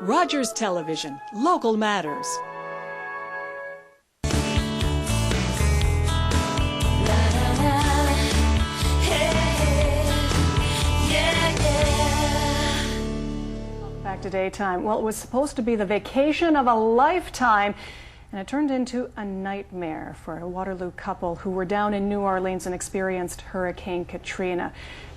Rogers Television, Local Matters. Back to daytime. Well, it was supposed to be the vacation of a lifetime, and it turned into a nightmare for a Waterloo couple who were down in New Orleans and experienced Hurricane Katrina.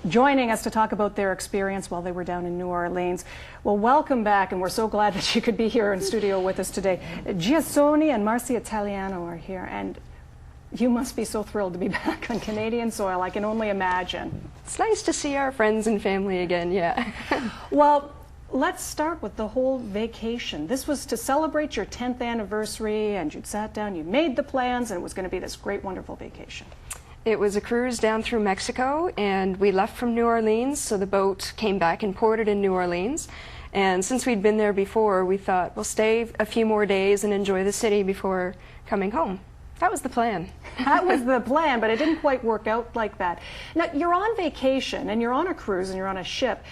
Joining us to talk about their experience while they were down in New Orleans. Well, welcome back, and we're so glad that you could be here in studio with us today. Giasone and Marcy Italiano are here, and you must be so thrilled to be back on Canadian soil. I can only imagine. It's nice to see our friends and family again, yeah. Well, let's start with the whole vacation. This was to celebrate your 10th anniversary, and you'd sat down, you made the plans, and it was going to be this great, wonderful vacation. It was a cruise down through Mexico, and we left from New Orleans, so the boat came back and ported in New Orleans. And since we'd been there before, we thought we'll stay a few more days and enjoy the city before coming home. That was the plan. That was the plan, but it didn't quite work out like that. Now, you're on vacation, and you're on a cruise, and you're on a ship.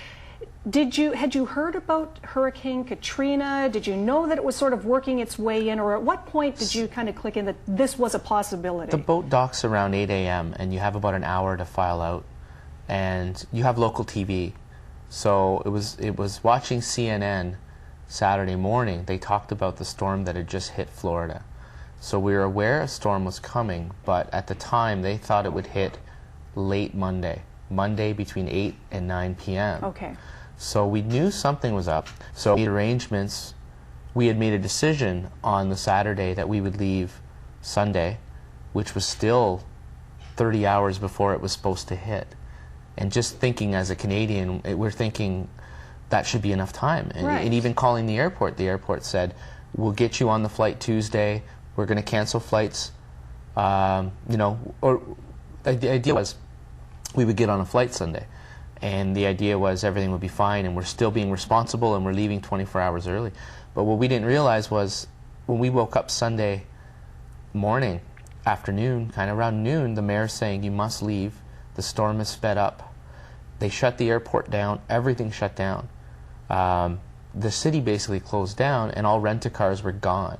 Had you heard about Hurricane Katrina? Did you know that it was sort of working its way in, or at what point did you kind of click in that this was a possibility? The boat docks around 8 a.m. and you have about an hour to file out, and you have local TV. So it was watching CNN Saturday morning. They talked about the storm that had just hit Florida. So we were aware a storm was coming, but at the time they thought it would hit late Monday between 8 and 9 p.m. Okay. So we knew something was up. So we made arrangements. We had made a decision on the Saturday that we would leave Sunday, which was still 30 hours before it was supposed to hit. And just thinking as a Canadian, we're thinking that should be enough time. And even calling the airport said, we'll get you on the flight Tuesday. We're going to cancel flights. Or the idea was we would get on a flight Sunday. And the idea was everything would be fine, and we're still being responsible, and we're leaving 24 hours early. But what we didn't realize was when we woke up Sunday morning, afternoon, kind of around noon, the mayor's saying, you must leave. The storm is sped up. They shut the airport down. Everything shut down. The city basically closed down, and all rent-a-cars were gone.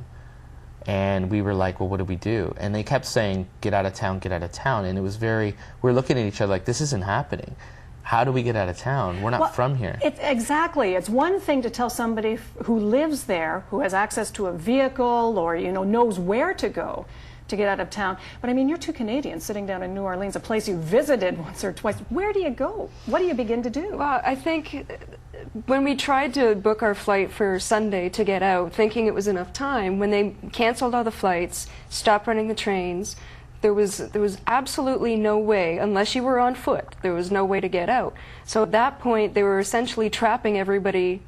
And we were like, well, what do we do? And they kept saying, get out of town, get out of town. And it was we were looking at each other like, this isn't happening. How do we get out of town? We're not from here. Exactly. It's one thing to tell somebody who lives there, who has access to a vehicle or, knows where to go to get out of town. But I mean, you're two Canadians sitting down in New Orleans, a place you visited once or twice. Where do you go? What do you begin to do? Well, I think when we tried to book our flight for Sunday to get out, thinking it was enough time, when they canceled all the flights, stopped running the trains, there was absolutely no way, unless you were on foot, there was no way to get out. So at that point, they were essentially trapping everybody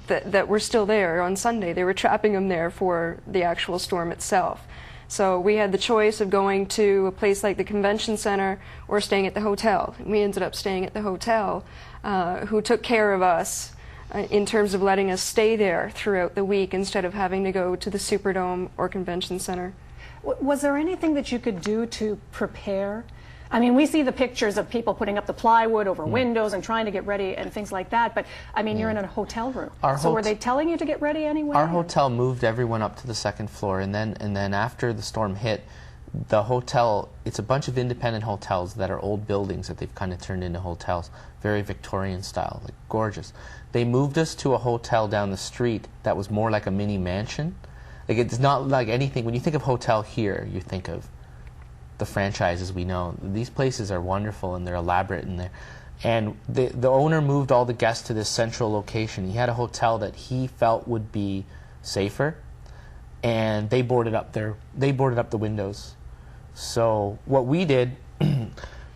that were still there on Sunday. They were trapping them there for the actual storm itself. So we had the choice of going to a place like the convention center or staying at the hotel. We ended up staying at the hotel, who took care of us in terms of letting us stay there throughout the week instead of having to go to the Superdome or convention center. Was there anything that you could do to prepare? I mean, we see the pictures of people putting up the plywood over windows and trying to get ready and things like that, but I mean, you're in a hotel room. So were they telling you to get ready anyway? Our hotel moved everyone up to the second floor, and then after the storm hit, the hotel, it's a bunch of independent hotels that are old buildings that they've kind of turned into hotels, very Victorian style, like gorgeous. They moved us to a hotel down the street that was more like a mini mansion. Like, it's not like anything. When you think of hotel here, you think of the franchises we know. These places are wonderful and they're elaborate and the owner moved all the guests to this central location. He had a hotel that he felt would be safer, and they boarded up the windows. So what we did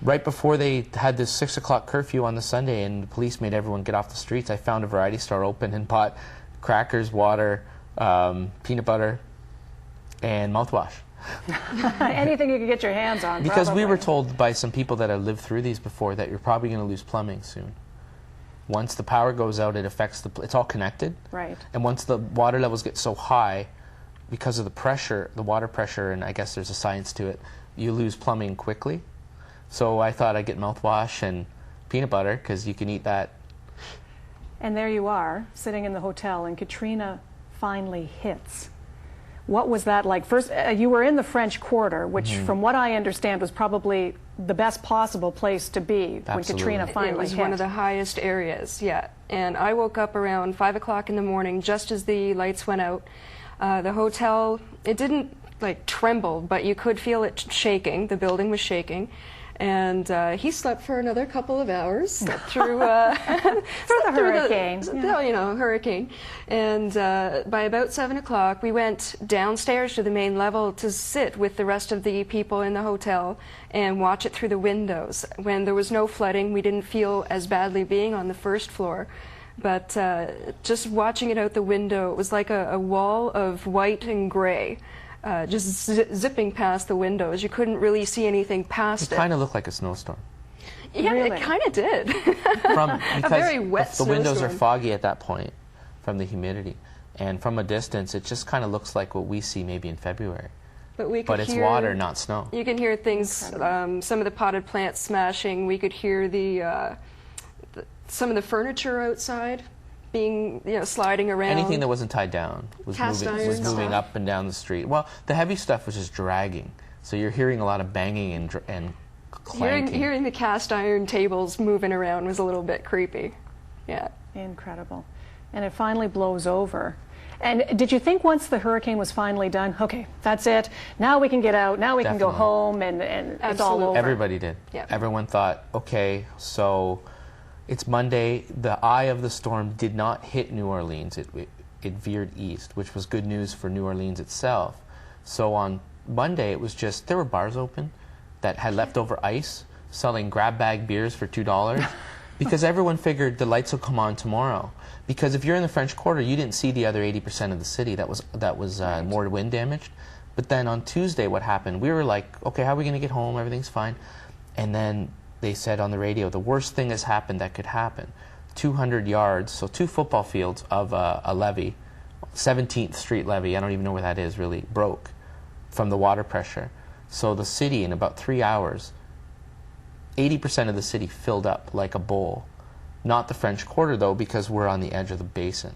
right before they had this 6 o'clock curfew on the Sunday and the police made everyone get off the streets, I found a variety store open and bought crackers, water, peanut butter, and mouthwash. Anything you could get your hands on. Because probably. we were told by some people that have lived through these before that you're probably going to lose plumbing soon. Once the power goes out, it affects it's all connected. Right. And once the water levels get so high, because of the pressure, the water pressure, and I guess there's a science to it, you lose plumbing quickly. So I thought I'd get mouthwash and peanut butter because you can eat that And there you are, sitting in the hotel, and Katrina finally hits. What was that like? First, you were in the French Quarter, which, from what I understand, was probably the best possible place to be when Katrina finally hit. It was one of the highest areas, yeah. And I woke up around 5 o'clock in the morning, just as the lights went out. The hotel, it didn't like tremble, but you could feel it shaking. The building was shaking. And he slept for another couple of hours through the hurricane. Hurricane. And by about 7 o'clock, we went downstairs to the main level to sit with the rest of the people in the hotel and watch it through the windows. When there was no flooding, we didn't feel as badly being on the first floor. But just watching it out the window, it was like a wall of white and gray. Just zipping past the windows. You couldn't really see anything past it. It kind of looked like a snowstorm. Yeah, really? It kind of did. Because a very wet the windows are snowstorm. foggy at that point from the humidity. And from a distance, it just kind of looks like what we see maybe in February. But it's water, not snow. You can hear things, some of the potted plants smashing. We could hear some of the furniture outside being, sliding around. Anything that wasn't tied down was moving up and down the street. Well, the heavy stuff was just dragging. So you're hearing a lot of banging and clanking. Hearing the cast iron tables moving around was a little bit creepy. Yeah. Incredible. And it finally blows over. And did you think once the hurricane was finally done, okay, that's it, now we can get out, now we can go home, and it's all over? Everybody did. Yep. Everyone thought, okay, so it's Monday. The eye of the storm did not hit New Orleans. It veered east, which was good news for New Orleans itself. So on Monday, it was just, there were bars open that had leftover ice, selling grab bag beers for $2, because everyone figured the lights will come on tomorrow. Because if you're in the French Quarter, you didn't see the other 80% of the city that was more wind damaged. But then on Tuesday, what happened? We were like, okay, how are we going to get home? Everything's fine. And then they said on the radio, the worst thing has happened that could happen. 200 yards, so 2 football fields of a levee, 17th Street levee, I don't even know where that is really, broke from the water pressure. So the city, in about 3 hours, 80% of the city filled up like a bowl. Not the French Quarter, though, because we're on the edge of the basin.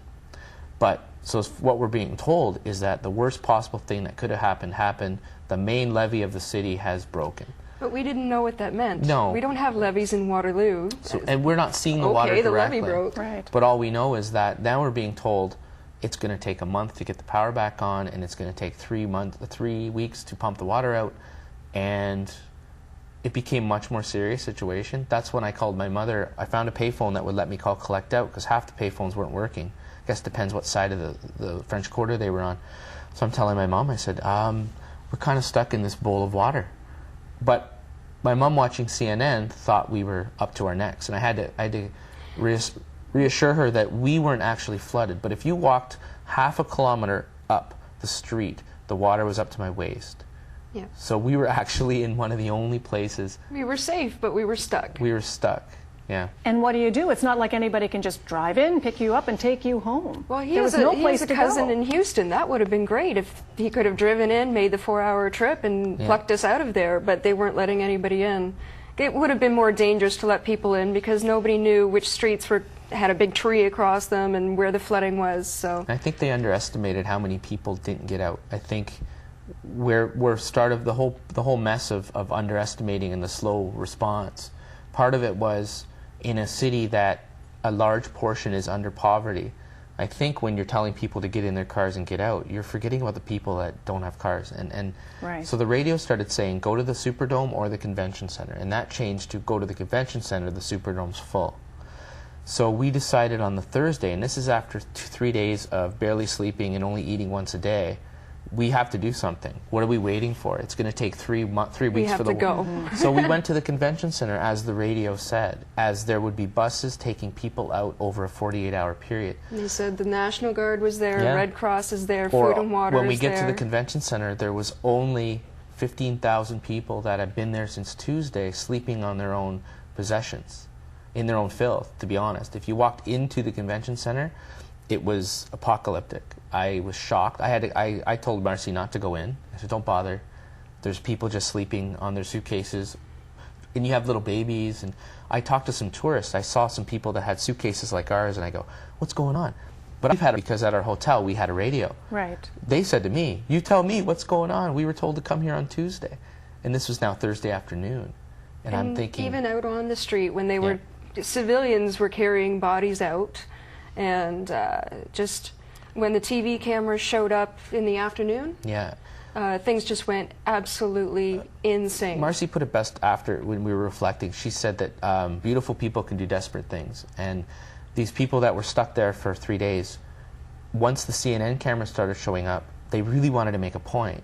But, so what we're being told is that the worst possible thing that could have happened. The main levee of the city has broken. But we didn't know what that meant. No. We don't have levees in Waterloo. So, and we're not seeing the water directly. The levee broke. Right. But all we know is that now we're being told it's going to take a month to get the power back on, and it's going to take 3 weeks to pump the water out, and it became a much more serious situation. That's when I called my mother. I found a payphone that would let me call collect out, because half the payphones weren't working. I guess it depends what side of the French Quarter they were on. So I'm telling my mom, I said, we're kind of stuck in this bowl of water. But my mom, watching CNN, thought we were up to our necks, and I had to reassure her that we weren't actually flooded. But if you walked half a kilometer up the street, the water was up to my waist. Yeah. So we were actually in one of the only places. We were safe, but we were stuck. We were stuck. Yeah. And what do? It's not like anybody can just drive in, pick you up, and take you home. Well, he there has was no he place has a to cousin go. in Houston. That would have been great if he could have driven in, made the 4-hour trip, and plucked us out of there. But they weren't letting anybody in. It would have been more dangerous to let people in because nobody knew which streets had a big tree across them and where the flooding was. So I think they underestimated how many people didn't get out. I think we're start of the whole mess of underestimating and the slow response. Part of it was in a city that a large portion is under poverty. I think when you're telling people to get in their cars and get out, you're forgetting about the people that don't have cars. And Right. So the radio started saying, go to the Superdome or the Convention Center. And that changed to go to the Convention Center, the Superdome's full. So we decided on the Thursday, and this is after 3 days of barely sleeping and only eating once a day, we have to do something. What are we waiting for? It's going to take 3 weeks have for the to go. So we went to the convention center, as the radio said, as there would be buses taking people out over a 48-hour period. And they said the National Guard was there, Yeah. Red Cross is there, Or Food and Water when we is get to there. the convention center, there was only 15,000 people that have been there since Tuesday, sleeping on their own possessions, in their own filth, to be honest. If you walked into the convention center, it was apocalyptic. I was shocked. I told Marcy not to go in. I said, don't bother. There's people just sleeping on their suitcases. and you have little babies, and I talked to some tourists. I saw some people that had suitcases like ours, and I go, what's going on? But I've had it because at our hotel we had a radio. Right. They said to me, you tell me what's going on. We were told to come here on Tuesday. And this was now Thursday afternoon. And I'm thinking... even out on the street when they were... Civilians were carrying bodies out. And just when the TV cameras showed up in the afternoon... Yeah. Things just went absolutely insane. Marcy put it best after, when we were reflecting. She said that beautiful people can do desperate things. And these people that were stuck there for 3 days, once the CNN cameras started showing up, they really wanted to make a point.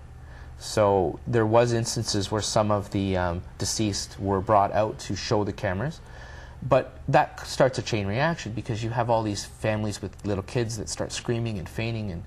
So there was instances where some of the deceased were brought out to show the cameras. But that starts a chain reaction because you have all these families with little kids that start screaming and fainting, and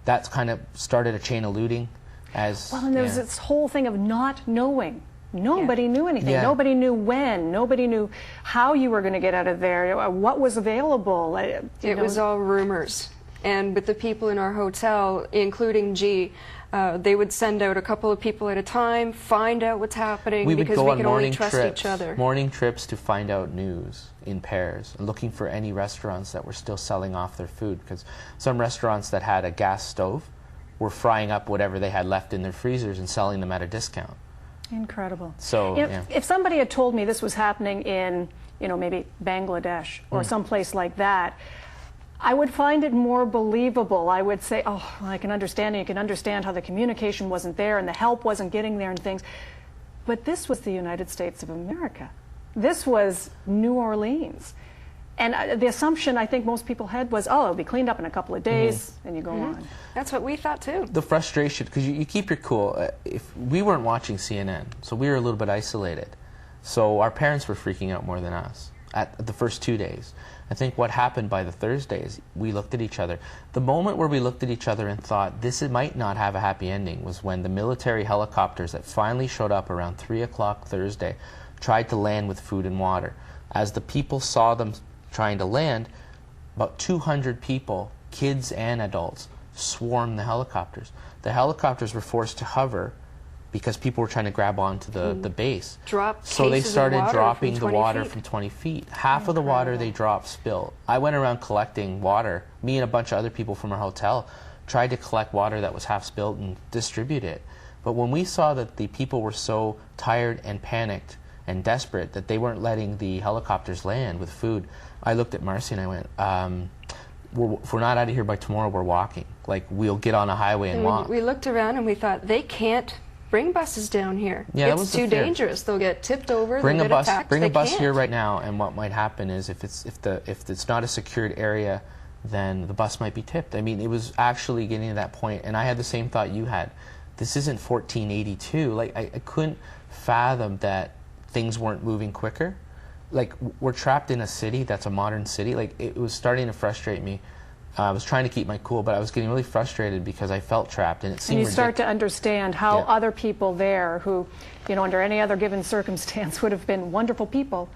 that's kind of started a chain of looting. Well, and there's this whole thing of not knowing. Nobody knew anything. Nobody knew when. Nobody knew how you were going to get out of there, what was available. It was all rumors. And with the people in our hotel, including G, they would send out a couple of people at a time, find out what's happening, because we could only trust each other. Morning trips to find out news in pairs, looking for any restaurants that were still selling off their food, because some restaurants that had a gas stove were frying up whatever they had left in their freezers and selling them at a discount. Incredible. So, if somebody had told me this was happening in, maybe Bangladesh or someplace like that, I would find it more believable. I would say, oh, I can understand it. You can understand how the communication wasn't there and the help wasn't getting there and things. But this was the United States of America. This was New Orleans. And the assumption I think most people had was, oh, it'll be cleaned up in a couple of days, and you go on. That's what we thought too. The frustration, because you keep your cool. If we weren't watching CNN, so we were a little bit isolated. So our parents were freaking out more than us at the first 2 days. I think what happened by the Thursday is we looked at each other. The moment where we looked at each other and thought this might not have a happy ending was when the military helicopters that finally showed up around 3 o'clock Thursday tried to land with food and water. As the people saw them trying to land, about 200 people, kids and adults, swarmed the helicopters. The helicopters were forced to hover because people were trying to grab onto the base. So they started dropping the water from 20 feet. Half of the water they dropped spilled. I went around collecting water. Me and a bunch of other people from our hotel tried to collect water that was half spilled and distribute it. But when we saw that the people were so tired and panicked and desperate that they weren't letting the helicopters land with food, I looked at Marcy and I went, if we're not out of here by tomorrow, we're walking. Like, we'll get on a highway and walk. We looked around and we thought, they can't bring buses down here. Yeah, it's too dangerous. They'll get tipped over, they'll get attacked. Bring a bus here right now, and what might happen is if it's not a secured area, then the bus might be tipped. I mean, it was actually getting to that point, and I had the same thought you had. This isn't 1482. Like, I couldn't fathom that things weren't moving quicker. Like, we're trapped in a city that's a modern city. Like, it was starting to frustrate me. I was trying to keep my cool, but I was getting really frustrated because I felt trapped, and it seemed ridiculous. And you start to understand how other people there who, under any other given circumstance would have been wonderful people,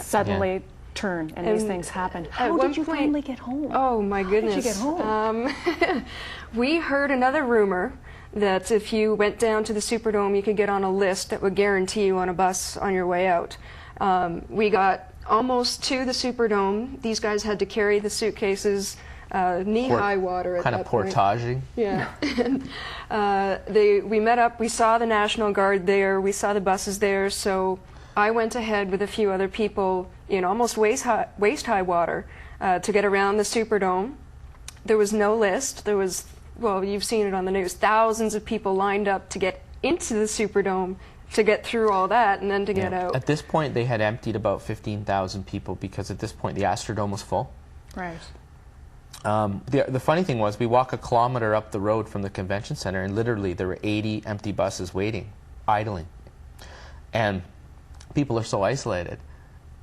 suddenly turn and these things happen. How did you finally get home? Oh, my goodness. How did you get home? We heard another rumor that if you went down to the Superdome, you could get on a list that would guarantee you on a bus on your way out. We got almost to the Superdome. These guys had to carry the suitcases knee-high water at that point. Kind of portaging. Yeah. We met up, we saw the National Guard there, we saw the buses there, so I went ahead with a few other people in almost waist-high water to get around the Superdome. There was no list. There was, well, you've seen it on the news, thousands of people lined up to get into the Superdome to get through all that and then to get out. At this point, they had emptied about 15,000 people because at this point the Astrodome was full. Right. The funny thing was, we walk a kilometer up the road from the convention center, and literally there were 80 empty buses waiting, idling. And people are so isolated.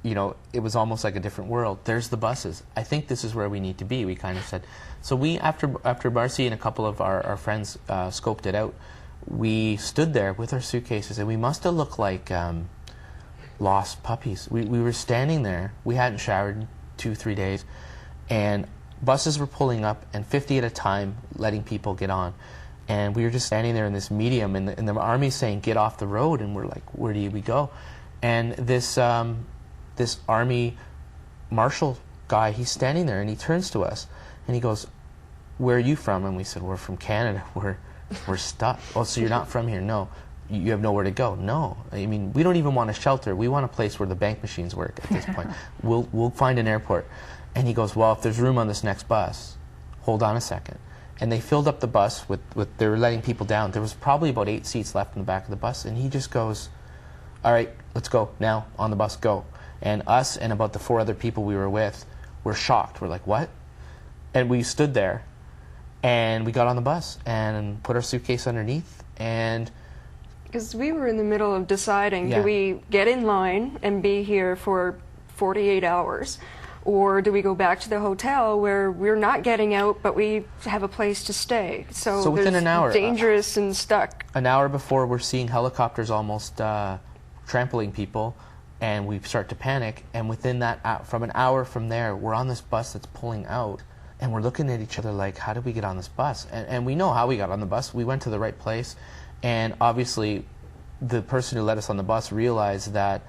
It was almost like a different world. There's the buses. I think this is where we need to be, we kind of said. So we, after Marcy and a couple of our friends scoped it out, we stood there with our suitcases, and we must have looked like lost puppies. We were standing there. We hadn't showered in 2-3 days, and buses were pulling up, and 50 at a time, letting people get on. And we were just standing there in this medium, and the army's saying, get off the road, and we're like, where do we go? And this this Army Marshal guy, he's standing there, and he turns to us, and he goes, "Where are you from?" And we said, "We're from Canada. We're stuck." "Oh, so you're not from here?" "No." "You have nowhere to go?" "No. I mean, we don't even want a shelter. We want a place where the bank machines work at this point. We'll find an airport." And he goes, "Well, if there's room on this next bus, hold on a second." And they filled up the bus they were letting people down. There was probably about 8 seats left in the back of the bus, and he just goes, "All right, let's go now, on the bus, go." And us and about the 4 other people we were with were shocked. We're like, "What?" And we stood there, and we got on the bus and put our suitcase underneath, and Because we were in the middle of deciding, Yeah. do we get in line and be here for 48 hours, or do we go back to the hotel where we're not getting out, but we have a place to stay? So within there's an hour, dangerous and stuck. an hour before, we're seeing helicopters almost trampling people, and we start to panic. And within that, from an hour from there, we're on this bus that's pulling out, and we're looking at each other like, how did we get on this bus? And we know how we got on the bus. We went to the right place, and obviously the person who led us on the bus realized that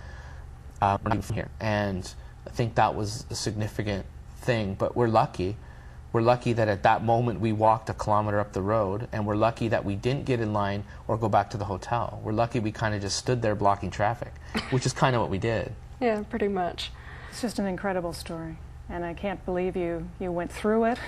we're not from here. And I think that was a significant thing. But we're lucky. We're lucky that at that moment we walked a kilometer up the road, and we're lucky that we didn't get in line or go back to the hotel. We're lucky we kind of just stood there blocking traffic, which is kind of what we did. Yeah, pretty much. It's just an incredible story, and I can't believe you went through it.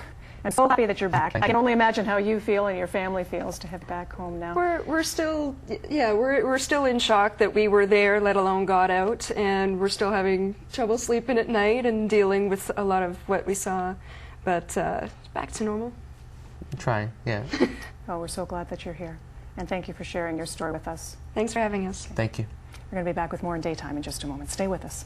I'm so happy that you're back. I can only imagine how you feel and your family feels to head back home now. We're still, yeah, we're still in shock that we were there, let alone got out, and we're still having trouble sleeping at night and dealing with a lot of what we saw. But it's back to normal. I'm trying, yeah. Oh, we're so glad that you're here, and thank you for sharing your story with us. Thanks for having us. Thank you. We're going to be back with more in Daytime in just a moment. Stay with us.